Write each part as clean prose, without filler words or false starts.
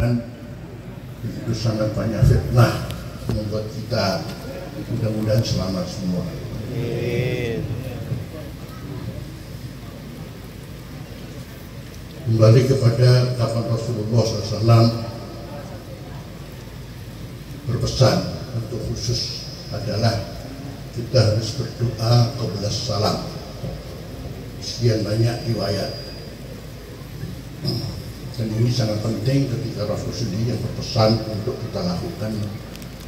belakangan begitu sangat banyak fitnah membuat kita mudah-mudahan selamat semua. Kembali kepada kapan Rasulullah SAW berpesan untuk khusus adalah kita harus berdoa qabla salam. Sekian banyak riwayat, dan ini sangat penting ketika Rasul sendiri yang berpesan untuk kita lakukan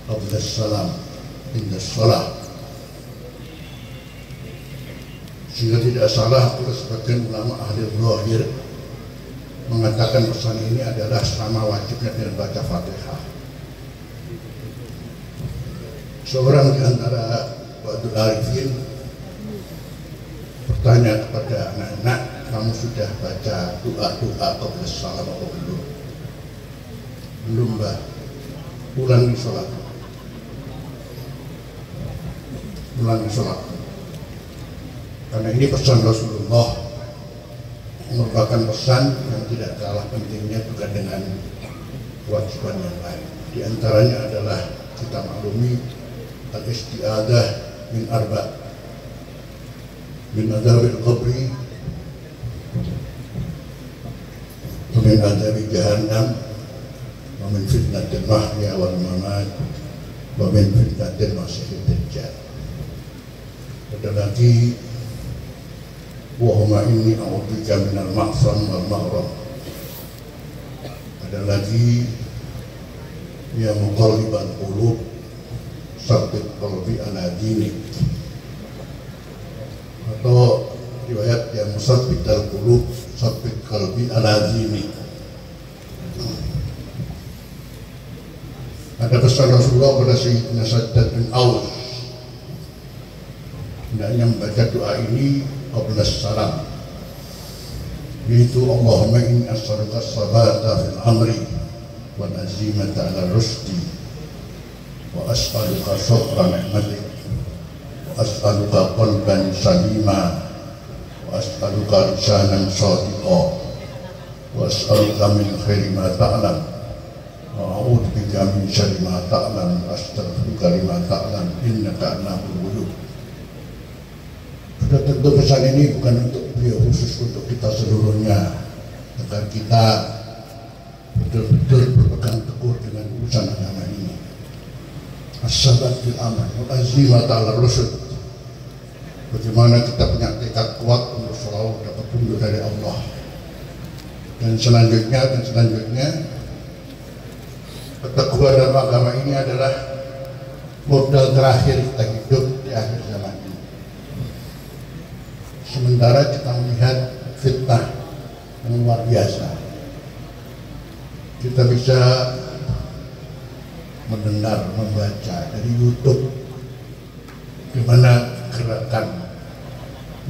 qabla salam inda shalah. Sehingga tidak salah kalau sebagian ulama ahli zahir mengatakan pesan ini adalah sama wajibnya dengan baca Fatihah. Seorang di antara Ba'dul Arifin bertanya kepada anak-anak, kamu sudah baca doa-doa qabla salam atau belum? Belum, Mbah. Ulangi sholat. Ulangi sholat. Karena ini pesan Rasulullah, merupakan pesan yang tidak kalah pentingnya juga dengan kewajiban yang lain. Di antaranya adalah kita maklumi al-isti'adah min arba' min adzabil qabri wa min adzabi jahannam wa min fitnatil mahya wal mamat wa min fitnatil masiihid dajjal. Ada lagi Wahumma inni a'udzubika minal ma'sam wal ma'ram. Ada lagi ya muqallibal qulub tsabbit qalbi ala dinik. Atau riwayat ya musabbital qulub tsabbit qalbi ala dinik. Ada pesan Rasulullah pada Sayyidina Saddad bin Aus, hendaknya membaca doa ini qabla salam, yaitu Allahumma inni as'aluka as-sabata fil amri wal azimata ala rusdi wa as'aluka syukra ni'matik wa as'aluka qalban salima wa as'aluka lisanan shadiqa wa as'aluka min khairi ma ta'lam wa a'udzu bika min syarri ma ta'lam wa astaghfiruka lima ta'lam innaka antal ghuyub. Sudah tentu pesan ini bukan untuk beliau khusus, untuk kita seluruhnya, agar kita betul-betul berpegang teguh dengan urusan agama ini. As-sabat fil amr wal azimata ala rusyd. Bagaimana kita punya tekad kuat untuk selalu dapat petunjuk dari Allah. Dan selanjutnya keteguhan dalam agama ini adalah modal terakhir kita hidup di akhir zaman ini. Sementara kita melihat fitnah yang luar biasa, kita bisa mendengar, membaca dari YouTube bagaimana gerakan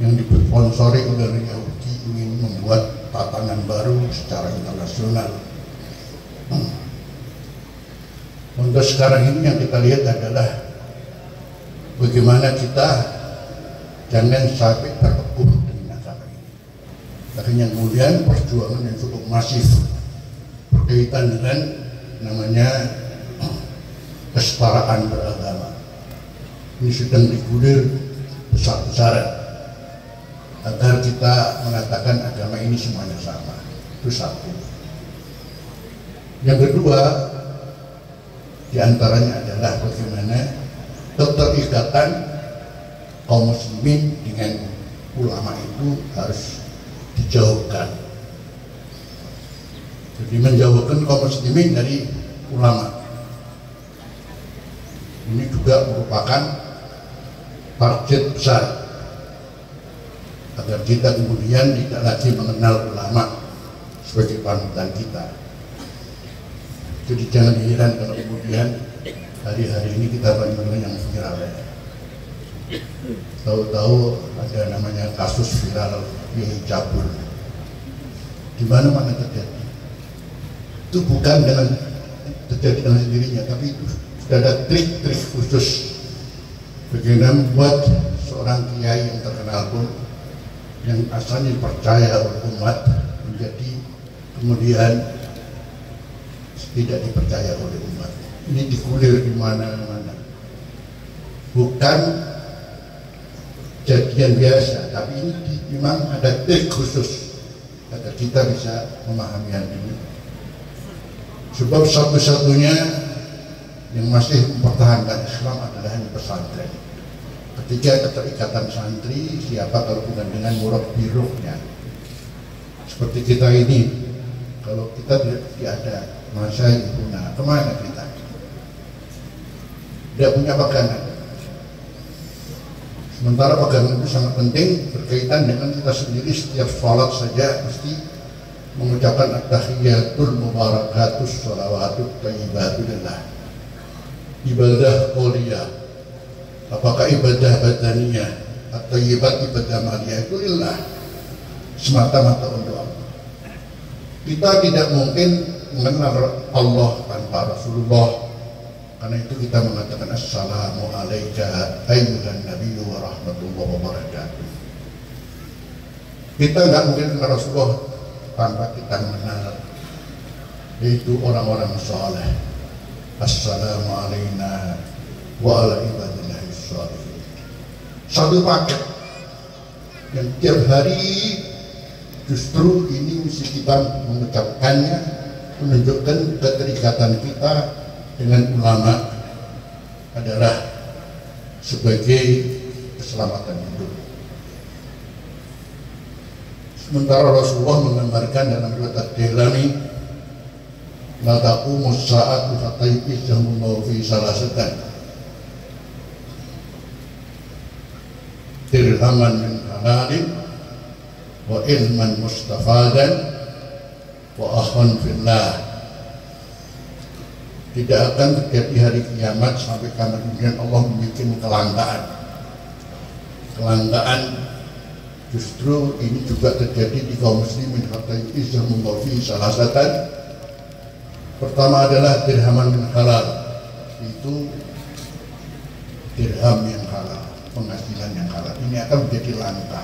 yang disponsori oleh Yahudi ingin membuat tatanan baru secara internasional. Untuk sekarang ini yang kita lihat adalah bagaimana kita jangan sampai terteguh dengan agama ini. Tapi yang kemudian perjuangan yang cukup masif berkaitan dengan namanya kesetaraan beragama. Ini sedang digulir besar-besaran agar kita mengatakan agama ini semuanya sama. Itu satu. Yang kedua, diantaranya adalah bagaimana keterikatan kaum muslimin dengan ulama itu harus dijauhkan. Jadi menjauhkan kaum muslimin dari ulama ini juga merupakan target besar agar kita kemudian tidak lagi mengenal ulama sebagai panutan kita. Jadi jangan heran kalau kemudian hari-hari ini kita banyak yang viral ya. Tahu-tahu ada namanya kasus viral Kiai Cabul, di mana terjadi. Itu bukan dengan terjadi dengan sendirinya, tapi itu sudah ada trik-trik khusus bagaimana membuat seorang kiai yang terkenal pun, yang asalnya dipercaya oleh umat, menjadi kemudian tidak dipercaya oleh umat. Ini dikulir di mana-mana. Bukan jadian biasa, tapi ini memang ada trik khusus agar kita bisa memahami hal ini. Sebab satu-satunya yang masih mempertahankan Islam adalah hanya pesantren. Ketika keterikatan santri, siapa kalau bukan dengan murad biruhnya. Seperti kita ini, kalau kita tidak ada masyayikuna, kemana kita? Tidak punya pegangan. Sementara pegangan itu sangat penting, berkaitan dengan kita sendiri. Setiap sholat saja mesti mengucapkan at-tahiyatul mubarakatus sholawatut thayyibatulillah. Ibadah qauliyah, apakah ibadah badaniyah atau ibadah maliyah, itu lillah, semata-mata untuk Allah. Kita tidak mungkin mengenal Allah tanpa Rasulullah. Karena itu kita mengatakan assalamu alayka ayyuhan nabiyyu wa rahmatullahi wa barakatuh. Kita nggak mungkin kenal Rasulullah tanpa kita mengenal yaitu orang-orang saleh. Assalamu alayna wa ala ibadillahis shalihin. Satu paket yang tiap hari justru ini mesti kita mengucapkannya, menunjukkan keterikatan kita dengan ulama adalah sebagai keselamatan hidup. Sementara Rasulullah menggambarkan dalam riwayat Ad-Dailami, la taqumus sa'atu hatta yujammu fi salasatan dirhaman min halalin wa ilman mustafadan wa akhan fillah. Tidak akan terjadi hari kiamat sampai kemudian Allah membuat kelangkaan. Kelangkaan justru ini juga terjadi di kaum muslimin hatta yuzammu fi salasatan. Pertama adalah dirhaman min halal, itu dirham yang halal, penghasilan yang halal. Ini akan menjadi langka.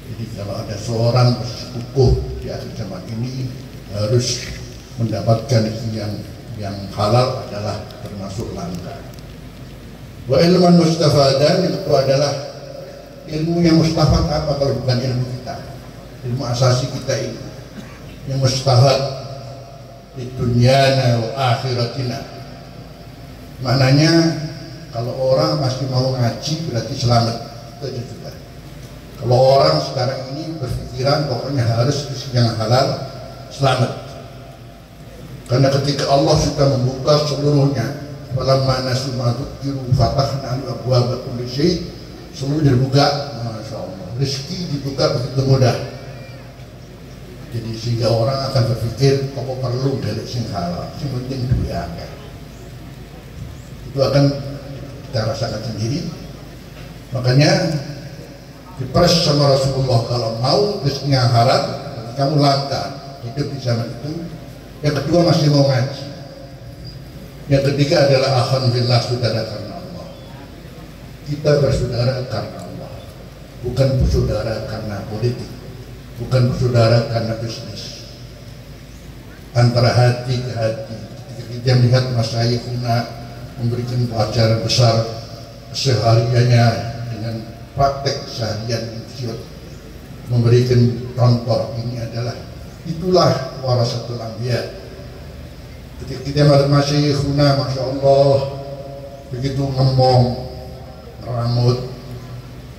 Jadi kalau ada seorang bersepupuh di akhir zaman ini harus mendapatkan yang halal adalah termasuk langka. Wa ilman mustafadan, itu adalah ilmu yang mustafad. Apa kalau bukan ilmu kita, ilmu asasi kita ini yang mustafad di dunyana wa akhiratina. Maknanya kalau orang masih mau ngaji berarti selamat, itu aja sudah. Kalau orang sekarang ini berpikiran pokoknya harus yang halal, selamat. Karena ketika Allah sudah membuka seluruhnya, falamma nasu ma dzukiru fatahna abwaaba kulli syai', seluruhnya dibuka, masya Allah, rezeki dibuka begitu mudah. Jadi sehingga orang akan berpikir kok perlu dari sing halal, sing penting duit akeh. Itu akan kita rasakan sendiri. Makanya dipres sama Rasulullah, kalau mau rezeki yang halal, kamu langka hidup di zaman itu. Yang kedua masih mau ngaji. Yang ketiga adalah alhamdulillah saudara karena Allah. Kita bersaudara karena Allah, bukan bersaudara karena politik, bukan bersaudara karena bisnis. Antara hati ke hati. Ketika kita melihat masyayikhuna memberikan pelajaran besar sehariannya dengan praktek seharian yang memberikan contoh, ini adalah itulah warasatul anbiya. Ketika kita melihat masyayikhuna, masya Allah, begitu ngomong, rambut,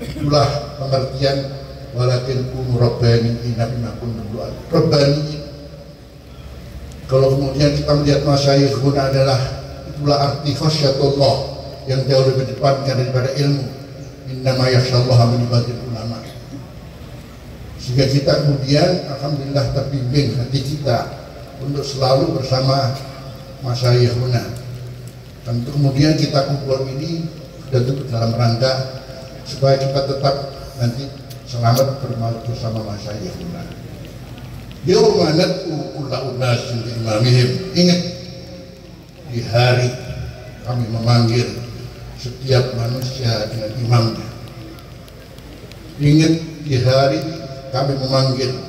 itulah pengertian walakin kunu rabbaniin bima kuntum rabbaniin. Kalau kemudian kita melihat masyayikhuna adalah itulah arti khasyatullah yang jauh lebih depankan daripada ilmu. Innama yakhsyallaha min ibadil ulama. Sehingga kita kemudian alhamdulillah terbimbing hati kita untuk selalu bersama masyayikhuna. Tentu kemudian kita kumpul ini sudah tentu dalam rangka supaya kita tetap nanti selamat bersama masyayikhuna. Yauma nad'u kulla unasin bi imamihim. Ingat, di hari kami memanggil setiap manusia dengan imamnya. Ingat, di hari kami memanggil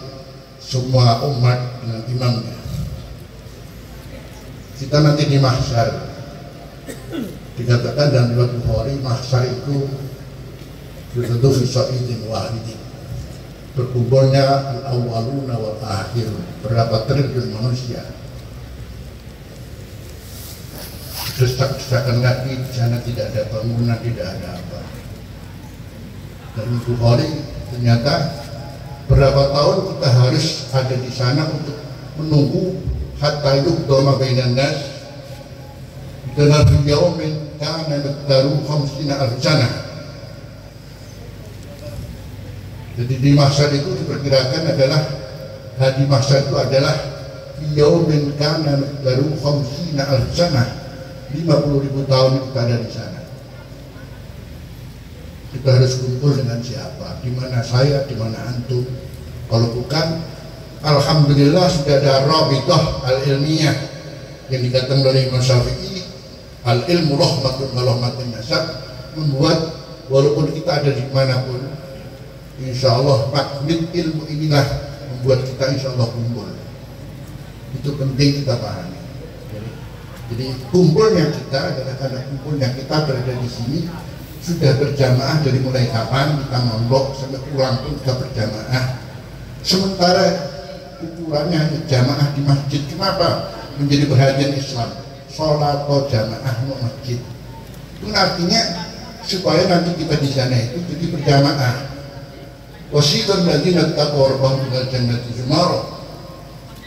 semua umat dengan imamnya. kita nanti di mahsyar. Dikatakan dalam riwayat Bukhari, mahsyar itu tentu fi'idin wahidin, berkumpulnya al-awwaluna wal akhir, berapa triliun manusia. Desak-desakan kaki di sana, tidak ada bangunan, tidak ada apa. Dan Bukhari ternyata berapa tahun kita harus ada di sana untuk menunggu hatta yuqdama bainan nas dan fi yaumin kana miqdaru 50,000 sana. Jadi di mahsyar itu diperkirakan adalah di mahsyar itu adalah fi yaumin kana miqdaru 50,000 sana, 50.000 tahun kita ada di sana. Kita harus kumpul dengan siapa? Di mana saya, di mana antum? Kalau bukan, alhamdulillah sudah ada rabithah al-ilmiyah yang dikatakan oleh Imam Syafi'i, al-ilmu rahmatun wa rahmatun nasab, membuat walaupun kita ada di manapun, insya Allah magnet ilmu inilah membuat kita insya Allah kumpul. Itu penting kita pahami. Jadi kumpulnya kita adalah karena kumpulnya kita berada di sini sudah berjamaah dari mulai kapan kita mondok sampai pulang pun juga berjamaah. Sementara ukurannya hanya jamaah di masjid. Kenapa menjadi perhatian Islam? Sholat atau jamaah mau masjid. Itu artinya supaya nanti kita di sana itu jadi berjamaah. Wasiqal ladzina taqaw rabbahum ilal jannati zumara.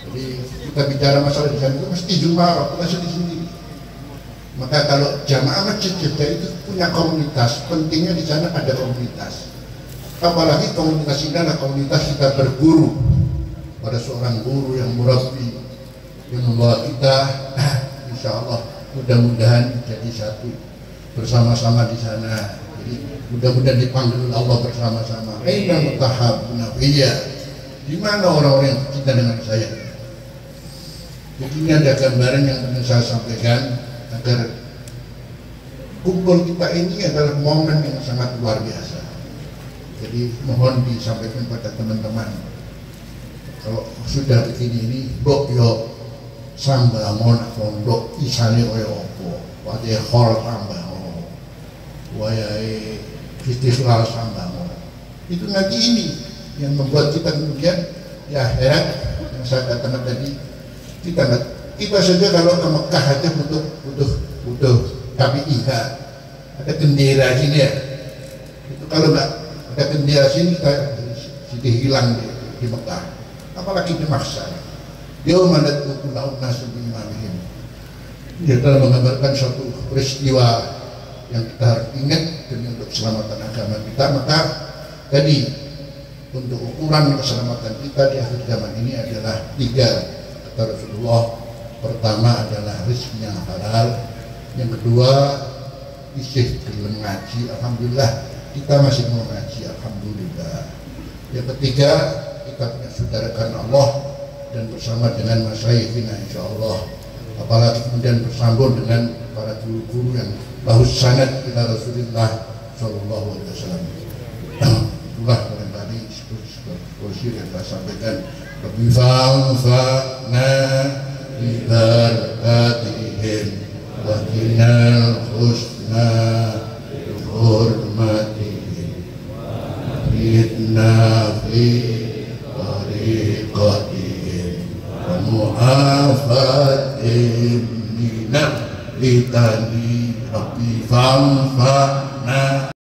Jadi kita bicara masalah di sana itu mesti zumara, bukan sendiri. Maka kalau jamaah masjid kita itu punya komunitas, pentingnya di sana ada komunitas. Apalagi komunitas ini adalah komunitas kita berguru pada seorang guru yang murabbi yang membawa kita, insya Allah mudah-mudahan jadi satu bersama-sama di sana. Jadi mudah-mudahan dipanggil Allah bersama-sama. Aina mutahabbuna fiyya, di mana orang-orang yang cinta dengan saya. Jadi ini ada gambaran yang ingin saya sampaikan agar kumpul kita ini adalah momen yang sangat luar biasa. Jadi mohon disampaikan pada teman-teman, kalau sudah begini ini, bok yo sambangun pondok isane kaya apa, wate hol sambangun, wayahe istiqlal sambangun. Itu nanti ini yang membuat kita kemudian di akhirat yang saya katakan tadi, kita saja kalau ke Mekah aja butuh KPIH, ada bendera sini ya. Itu kalau nggak ada bendera sini kita sudah hilang di Mekah. Apalagi di mahsyar. Yauma nad'u kulla unnasin bi imamihim. Dia telah menggambarkan suatu peristiwa yang kita harus ingat demi untuk keselamatan agama kita. Maka tadi untuk ukuran keselamatan kita di akhir zaman ini adalah 3 kata Rasulullah. Pertama adalah rezeki yang halal, yang kedua isih gelem ngaji, alhamdulillah kita masih mau ngaji, alhamdulillah. Yang ketiga kita punya saudarakan Allah dan bersama dengan masyayikhina insyaallah, apalagi kemudian bersambung dengan para guru-guru yang bahus sanad ila Rasulullah sallallahu alaihi wasallam. Itulah barangkali kursi yang saya sampaikan. Bifa'na bibarakatihim wa jinal husna bihurmatihim idna fi tariqatihim wa mu'afatihim minal litani. Bifa'na